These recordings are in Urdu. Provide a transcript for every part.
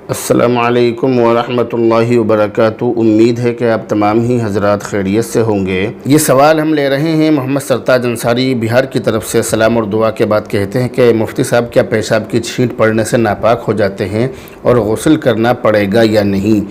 السلام علیکم ورحمۃ اللہ وبرکاتہ۔ امید ہے کہ آپ تمام ہی حضرات خیریت سے ہوں گے۔ یہ سوال ہم لے رہے ہیں محمد سرتاج انصاری بہار کی طرف سے۔ سلام اور دعا کے بعد کہتے ہیں کہ مفتی صاحب کیا پیشاب کی چھینٹ پڑنے سے ناپاک ہو جاتے ہیں اور غسل کرنا پڑے گا یا نہیں؟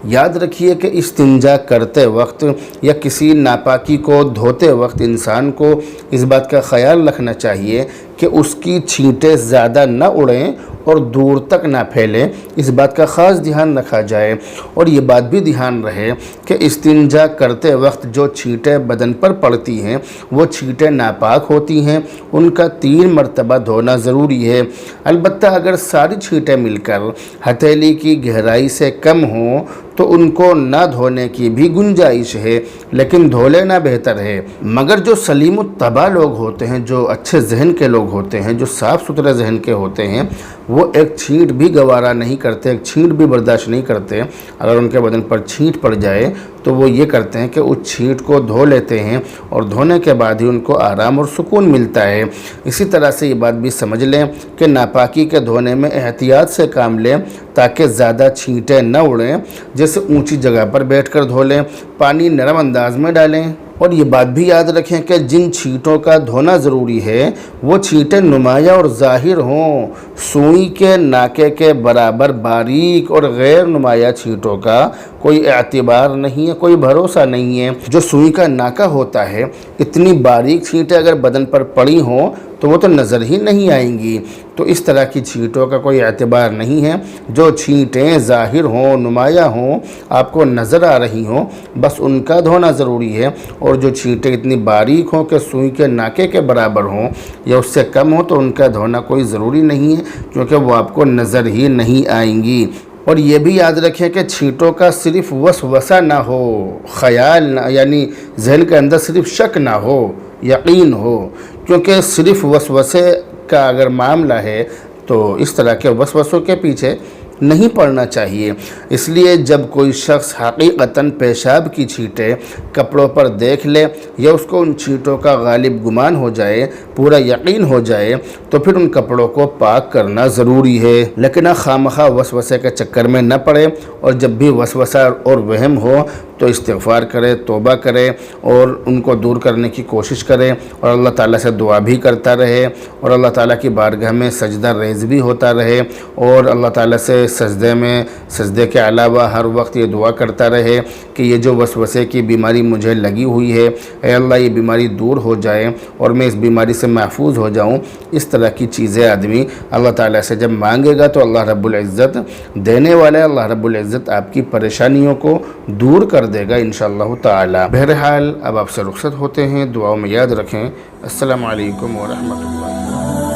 یاد رکھیے کہ استنجا کرتے وقت یا کسی ناپاکی کو دھوتے وقت انسان کو اس بات کا خیال رکھنا چاہیے کہ اس کی چھینٹیں زیادہ نہ اڑیں اور دور تک نہ پھیلیں۔ اس بات کا خاص دھیان رکھا جائے، اور یہ بات بھی دھیان رہے کہ استنجا کرتے وقت جو چھینٹیں بدن پر پڑتی ہیں وہ چھینٹیں ناپاک ہوتی ہیں، ان کا 3 مرتبہ دھونا ضروری ہے۔ البتہ اگر ساری چھینٹیں مل کر ہتھیلی کی گہرائی سے کم ہوں تو ان کو نہ دھونے کی بھی گنجائش ہے، لیکن دھو لینا بہتر ہے۔ مگر جو سلیم الطبع لوگ ہوتے ہیں، جو اچھے ذہن کے لوگ ہوتے ہیں، جو صاف ستھرے ذہن کے ہوتے ہیں، وہ ایک چھینٹ بھی گوارا نہیں کرتے، ایک چھینٹ بھی برداشت نہیں کرتے۔ اگر ان کے بدن پر چھینٹ پڑ جائے تو وہ یہ کرتے ہیں کہ اس چھینٹ کو دھو لیتے ہیں، اور دھونے کے بعد ہی ان کو آرام اور سکون ملتا ہے۔ اسی طرح سے یہ بات بھی سمجھ لیں کہ ناپاکی کے دھونے میں احتیاط سے کام لیں تاکہ زیادہ چھینٹیں نہ اڑیں۔ جیسے اونچی جگہ پر بیٹھ کر دھو لیں، پانی نرم انداز میں ڈالیں، اور یہ بات بھی یاد رکھیں کہ جن چھینٹوں کا دھونا ضروری ہے وہ چھینٹیں نمایاں اور ظاہر ہوں۔ سوئی کے ناکے کے برابر باریک اور غیر نمایاں چھینٹوں کا کوئی اعتبار نہیں ہے، کوئی بھروسہ نہیں ہے۔ جو سوئی کا ناکا ہوتا ہے، اتنی باریک چھینٹیں اگر بدن پر پڑی ہوں تو وہ تو نظر ہی نہیں آئیں گی۔ تو اس طرح کی چھینٹوں کا کوئی اعتبار نہیں ہے۔ جو چھینٹیں ظاہر ہوں، نمایاں ہوں، آپ کو نظر آ رہی ہوں، بس ان کا دھونا ضروری ہے۔ اور جو چھینٹیں اتنی باریک ہوں کہ سوئی کے ناکے کے برابر ہوں یا اس سے کم ہوں تو ان کا دھونا کوئی ضروری نہیں ہے، کیونکہ وہ آپ کو نظر ہی نہیں آئیں گی۔ اور یہ بھی یاد رکھیں کہ چھینٹوں کا صرف وسوسہ نہ ہو، خیال نہ، یعنی ذہن کے اندر صرف شک نہ ہو، یقین ہو، کیونکہ صرف وسوسے کا اگر معاملہ ہے تو اس طرح کے وسوسوں کے پیچھے نہیں پڑنا چاہیے۔ اس لیے جب کوئی شخص حقیقتاً پیشاب کی چھینٹیں کپڑوں پر دیکھ لے یا اس کو ان چھینٹوں کا غالب گمان ہو جائے، پورا یقین ہو جائے، تو پھر ان کپڑوں کو پاک کرنا ضروری ہے۔ لیکن خواہ وسوسے کے چکر میں نہ پڑے، اور جب بھی وسوسہ اور وہم ہو تو استغفار کرے، توبہ کرے اور ان کو دور کرنے کی کوشش کرے، اور اللہ تعالیٰ سے دعا بھی کرتا رہے، اور اللہ تعالیٰ کی بارگاہ میں سجدہ ریز بھی ہوتا رہے، اور اللہ تعالیٰ سے سجدے کے علاوہ ہر وقت یہ دعا کرتا رہے کہ یہ جو وسوسے کی بیماری مجھے لگی ہوئی ہے، اے اللہ یہ بیماری دور ہو جائے اور میں اس بیماری سے محفوظ ہو جاؤں۔ اس طرح کی چیزیں آدمی اللہ تعالیٰ سے جب مانگے گا تو اللہ رب العزت دینے والے، اللہ رب العزت آپ کی پریشانیوں کو دور کر دے گا انشاءاللہ تعالی۔ بہرحال اب آپ سے رخصت ہوتے ہیں، دعاؤں میں یاد رکھیں۔ السلام علیکم ورحمۃ اللہ۔